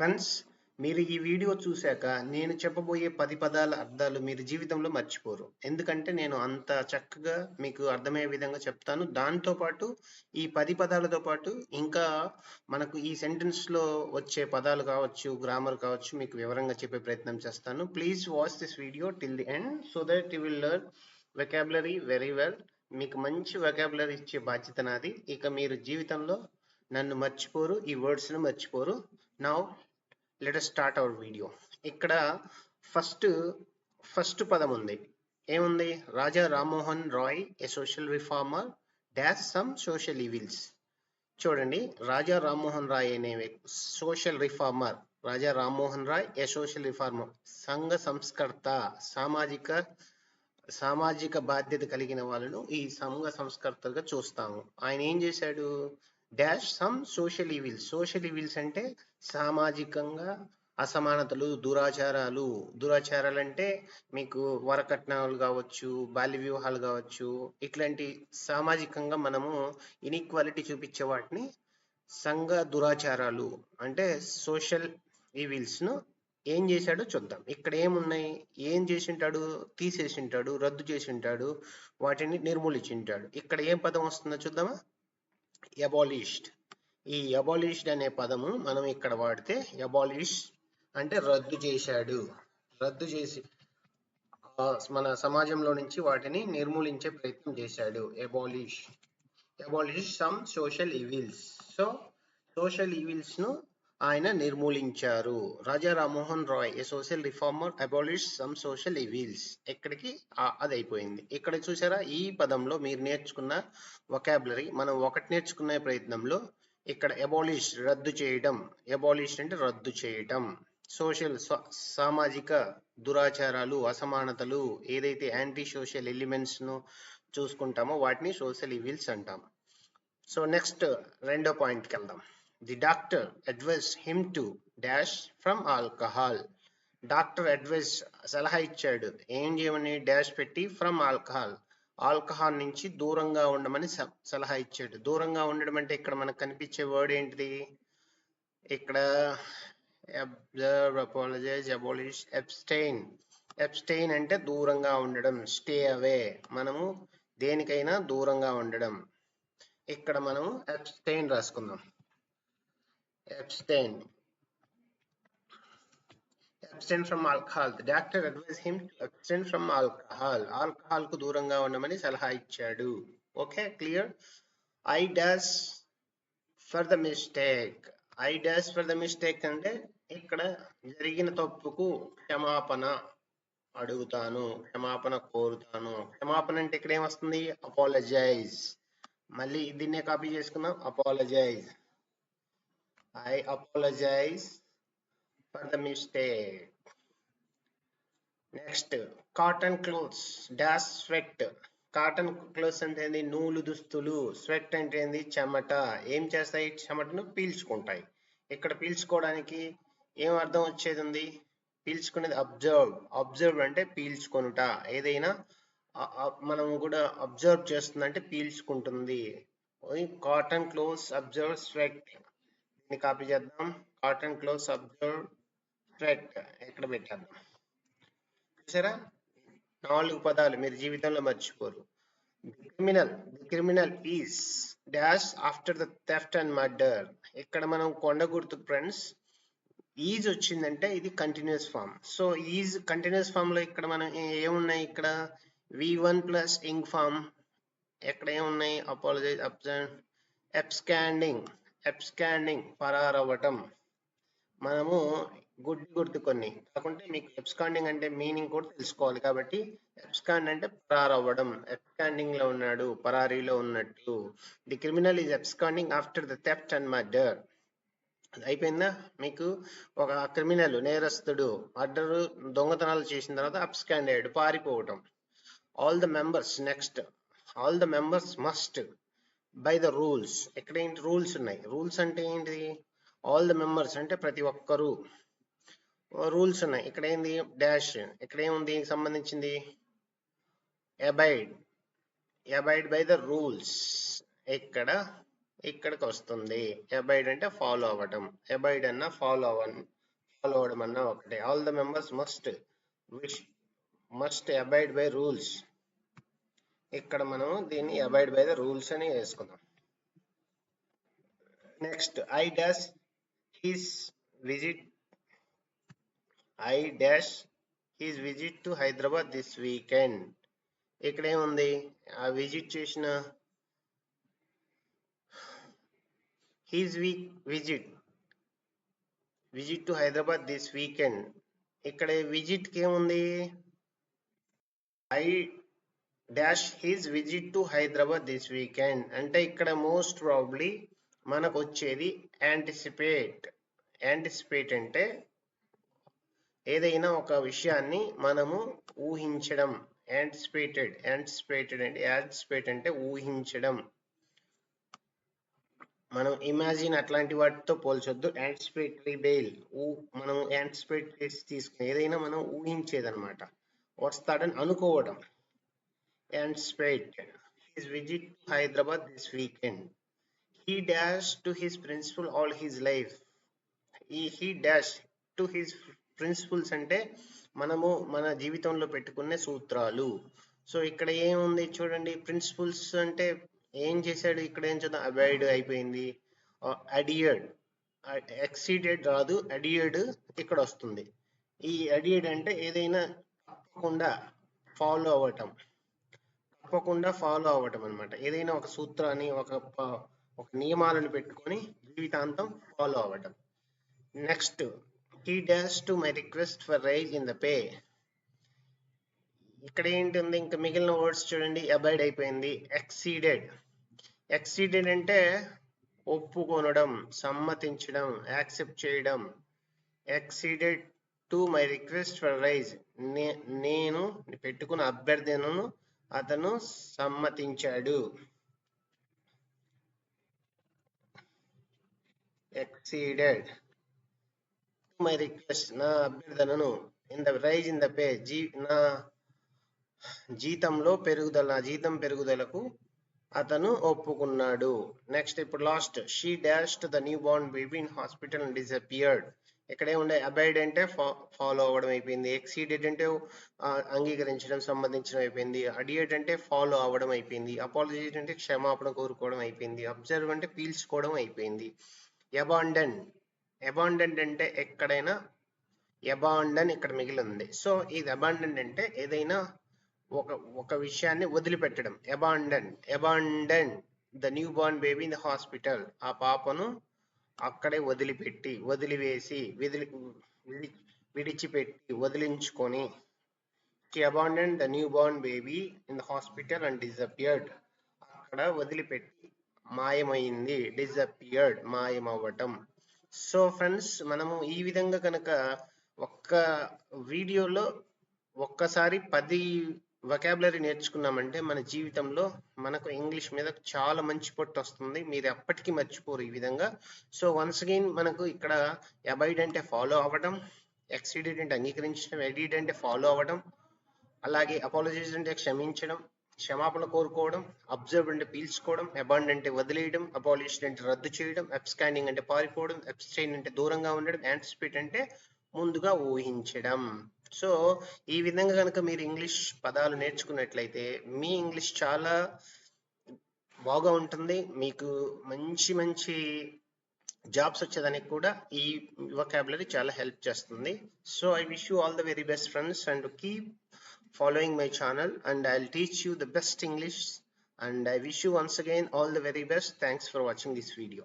Friends, మీరు ఈ video చూశాక నేను చెప్పబోయే 10 పదాల అర్థాలు మీరు జీవితంలో మర్చిపోరు. ఎందుకంటే నేను అంత చక్కగా మీకు అర్థమయ్యే విధంగా చెప్తాను. దాంతో పాటు ఈ 10 పదాలతో పాటు ఇంకా మనకు ఈ సెంటెన్స్‌లో వచ్చే పదాలు కావచ్చు, గ్రామర్ కావచ్చు మీకు వివరంగా చెప్పే ప్రయత్నం చేస్తాను. Please watch this video till the end so that you will learn vocabulary very well. మీకు మంచి వొకాబులరీ ఇచ్చే బాధ్యత నాది. ఇక మీరు జీవితంలో నన్ను మర్చిపోరు, ఈ వర్డ్స్‌ని మర్చిపోరు. Now let us start our video. ఇక్కడ ఫస్ట్ ఫస్ట్ పదం ఉంది. ఏముంది? Raja Rammohan Roy a social reformer dash some social evils. చూడండి, రాజా రామ్మోహన్ రాయ్ అనే social reformer. Raja Rammohan Roy a social reformer, సంఘ సంస్కర్త, సామాజిక బాధ్యత కలిగిన వాళ్ళను ఈ సంఘ సంస్కర్తగా చూస్తాము. ఆయన ఏం చేశాడు? Dash some social evils. Social evils అంటే సామాజికంగా అసమానతలు, దురాచారాలు అంటే మీకు వరకట్నాలు కావచ్చు, బాల్య వివాహాలు కావచ్చు, ఇట్లాంటి సామాజికంగా మనము ఇన్ఈక్వాలిటీ చూపించే వాటిని సంఘ దురాచారాలు అంటే సోషల్ ఈవిల్స్ ను ఏం చేశాడో చూద్దాం. ఇక్కడ ఏమున్నాయి? ఏం చేసింటాడు? తీసేసింటాడు, రద్దు చేసింటాడు, వాటిని నిర్మూలించింటాడు. ఇక్కడ ఏం పదం వస్తుందో చూద్దామా? అబాలిష్డ్. ఈ అబాలిష్డ్ అనే పదము మనం ఇక్కడ వాడితే అబాలిష్ అంటే రద్దు చేశాడు, రద్దు చేసి మన సమాజంలో నుంచి వాటిని నిర్మూలించే ప్రయత్నం చేశాడు. Abolish some social evils. So social evils ను ఆయన నిర్మూలించారు. Raja Rammohan Roy a social reformer abolish some social evils. ఎక్కడికి అది అయిపోయింది. ఇక్కడ చూసారా, ఈ పదంలో మీరు నేర్చుకున్న వొకాబులరీ మనం ఒకటి నేర్చుకునే ప్రయత్నంలో ఇక్కడ అబాలిష్ రద్దు చేయడం, అబాలిష్ అంటే రద్దు చేయటం, సోషల్ సామాజిక దురాచారాలు, అసమానతలు, ఏదైతే యాంటీ సోషల్ ఎలిమెంట్స్ ను చూసుకుంటామో వాటిని సోషల్ ఈవిల్స్ అంటాం. సో నెక్స్ట్ రెండో పాయింట్కి వెళ్దాం. The doctor advise him to dash from alcohol. Doctor advise సలహా ఇచ్చాడు, ఏం చేయమని? డాష్ పెట్టి ఫ్రమ్ ఆల్కహాల్, ఆల్కహాల్ నుంచి దూరంగా ఉండమని సలహా ఇచ్చాడు. దూరంగా ఉండడం అంటే ఇక్కడ మనకు కనిపించే వర్డ్ ఏంటిది? ఇక్కడ observe, apologize, abolish, abstain. Abstain అంటే దూరంగా ఉండడం, స్టే అవే. మనము దేనికైనా దూరంగా ఉండడం. ఇక్కడ మనం అబ్స్టైన్ రాసుకుందాం. Abstain from alcohol. The doctor advised him to abstain from alcohol. Alcohol కు దూరంగా ఉండమని సలహా ఇచ్చాడు. Okay, clear? I dash for the mistake. I dash for the mistake అంటే ఇక్కడ జరిగిన తప్పుకు క్షమాపణ అడుగుతాను, క్షమాపణ కోరుతాను. క్షమాపణ అంటే ఇక్కడ ఏమొస్తుంది? అపాలజైజ్. మళ్ళీ దీన్నే కాపీ చేసుకుందాం. Apologize. I apologize for the mistake. Next, cotton clothes dash sweat. Cotton clothes అంటే ఏంది? నూలు దుస్తులు. స్వెట్ అంటే ఏంది? చెమట. ఏం చేస్తాయి? చెమటను పీల్చుకుంటాయి. ఇక్కడ పీల్చుకోవడానికి ఏం అర్థం వచ్చేది ఉంది? పీల్చుకునేది అబ్జర్వ్. అబ్జర్వ్ అంటే పీల్చుకొనుట. ఏదైనా మనం కూడా అబ్జర్వ్ చేస్తుందంటే పీల్చుకుంటుంది. Cotton clothes absorb sweat. దీన్ని కాపీ చేద్దాం. కాటన్ క్లోత్స్ అబ్జర్వ్ స్వెట్ ఎక్కడ పెట్టేద్దాం. చూసారా, 4 పదాలు మీరు జీవితంలో మర్చిపోరు. The criminal is dash after the theft and murder. ఇక్కడ మనం కొండ గుర్తు ఫ్రెండ్స్, ఈజ్ వచ్చిందంటే ఇది continuous form. So is continuous form లో ఇక్కడ మనం ఏమున్నాయి? ఇక్కడ V1 ప్లస్ ఇంగ్ ఫామ్. ఎక్కడ ఏమున్నాయి? అపాలజైజ్, అబ్స్కాండింగ్ పరారవ్వటం. మనము గుర్తు కొన్ని కాకుంటే మీకు అబ్స్కాండింగ్ అంటే మీనింగ్ కూడా తెలుసుకోవాలి. కాబట్టి అబ్స్కాండ్ అంటే పరారవ్వడం. అబ్స్కాండింగ్ లో ఉన్నాడు, పరారీలో ఉన్నట్టు. The criminal is absconding after the theft and murder. అయిపోయిందా? మీకు ఒక క్రిమినల్, నేరస్తుడు మర్డర్, దొంగతనాలు చేసిన తర్వాత అబ్స్కాండ్ అయ్యాడు, పారిపోవటం. All the members. Next, all the members must by the rules. ఎక్కడ ఏంటి? రూల్స్ ఉన్నాయి. రూల్స్ అంటే ఏంటి? ఆల్ ద మెంబర్స్ అంటే ప్రతి ఒక్కరు. రూల్స్ ఉన్నాయి. ఇక్కడ ఏంది? డాష్. ఇక్కడ ఏముంది సంబంధించింది? Abide by the rules. ఇక్కడ ఇక్కడికి వస్తుంది. అబైడ్ అంటే ఫాలో అవ్వటం. అబైడ్ అన్న ఫాలో అవడం అన్న ఒకటే. All the members must abide by rules. ఇక్కడ మనం దీన్ని అబైడ్ బై ద రూల్స్ అని వేసుకుందాం. Next I dash his visit to Hyderabad this weekend. ఇక్కడ ఏముంది? ఆ విజిట్ చేసిన his visit to Hyderabad this weekend. ఇక్కడ విజిట్ కి ఏముంది? I dash his visit to Hyderabad this weekend అంటే ఇక్కడ మోస్ట్ ప్రాబబ్లీ మనకు వచ్చేది యాంటిసిపేట్ అంటే ఏదైనా ఒక విషయాన్ని మనము ఊహించడం. యాంటిసిపేట్ అంటే ఊహించడం. మనం ఇమాజిన్ అట్లాంటి వాటితో పోల్చొద్దు. యాంటిసిపేటరీ బెయిల్ మనం యాంటిసిపేట్ చేసి తీసుకుని ఏదైనా మనం ఊహించేదన్నమాట. వస్తాడని అనుకోవడం. Anticipate his visit to Hyderabad this weekend. He dashed to his principal all his life. He dashed to his principles అంటే మనము మన జీవితంలో పెట్టుకునే సూత్రాలు. సో ఇక్కడ ఏముంది చూడండి, ప్రిన్సిపల్స్ అంటే ఏం చేశాడు? ఇక్కడ ఏం చూద్దాం, అబైడ్ అయిపోయింది. అడియర్డ్, ఎక్సీడెడ్ రాదు, అడియర్డ్ ఇక్కడ వస్తుంది. ఈ అడియర్డ్ అంటే ఏదైనా తప్పకుండా ఫాలో అవ్వటం అనమాట. ఏదైనా ఒక సూత్రాన్ని ఒక నియమాలను పెట్టుకొని జీవితాంతం ఫాలో అవ్వటం. Next he dashed to my request for rise in the pay. ఇక్కడ ఏంటి ఇంకా మిగిలిన వర్డ్స్ చూడండి, అబైడ్ అయిపోయింది. ఎక్సీడెడ్ అంటే ఒప్పుకొనడం, సమ్మతించడం, యాక్సెప్ట్ చేయడం. Exceeded to my request for raise, నేను పెట్టుకున్న అభ్యర్థనను అతను సమ్మతించాడు. ఎక్సీడెడ్ మై రిక్వెస్ట్, నా అభ్యర్థనను. రైజ్ ఇన్ ద పే, నా జీతం పెరుగుదలకు అతను ఒప్పుకున్నాడు. నెక్స్ట్ ఇప్పుడు last, she dashed the newborn baby in hospital and disappeared. ఇక్కడే ఉండే అబైడ్ అంటే ఫాలో అవ్వడం అయిపోయింది. ఎక్సీడెడ్ అంటే అంగీకరించడం, సంబంధించడం అయిపోయింది. అడియర్డ్ అంటే ఫాలో అవ్వడం అయిపోయింది. అపాలజీ అంటే క్షమాపణ కోరుకోవడం అయిపోయింది. అబ్జర్వ్ అంటే పీల్చుకోవడం అయిపోయింది. అబాండన్ అంటే ఎక్కడైనా అబాండన్ ఇక్కడ మిగిలి ఉంది. సో ఇది అబాండన్ అంటే ఏదైనా ఒక విషయాన్ని వదిలిపెట్టడం. Abandon the newborn baby in the hospital, ఆ పాపను అక్కడే విడిచిపెట్టి వదిలించుకొని. She abandoned the newborn baby in the hospital and disappeared. అక్కడ వదిలిపెట్టి మాయమైంది. డిసపియర్డ్, మాయమవ్వటం. సో ఫ్రెండ్స్, మనము ఈ విధంగా కనుక ఒక్క వీడియోలో ఒక్కసారి 10 వొకాబులరీ నేర్చుకున్నామంటే మన జీవితంలో మనకు ఇంగ్లీష్ మీద చాలా మంచి పట్టు వస్తుంది. మీరు ఎప్పటికీ మర్చిపోరు ఈ విధంగా. సో వన్స్ అగైన్ మనకు ఇక్కడ అబైడ్ అంటే ఫాలో అవ్వడం, ఎక్సీడెడ్ అంటే అంగీకరించడం, అడిడ్ అంటే ఫాలో అవ్వడం, అలాగే అపాలజైజ్ అంటే క్షమించడం, క్షమాపణ కోరుకోవడం, అబ్జర్వ్ అంటే పీల్చుకోవడం, అబాండన్ అంటే వదిలేయడం, అబాలిషన్ అంటే రద్దు చేయడం, అబ్స్కాండింగ్ అంటే పారిపోవడం, అబ్స్టైన్ అంటే దూరంగా ఉండడం, యాంటిసిపేట్ అంటే ముందుగా ఊహించడం. సో ఈ విధంగా కనుక మీరు ఇంగ్లీష్ పదాలు నేర్చుకున్నట్లయితే మీ ఇంగ్లీష్ చాలా బాగా ఉంటుంది. మీకు మంచి మంచి జాబ్స్ వచ్చేదానికి కూడా ఈ వొకాబులరీ చాలా హెల్ప్ చేస్తుంది. So I wish you all the very best friends, and keep following my channel, and I'll teach you the best English, and I wish you once again all the very best. Thanks for watching this video.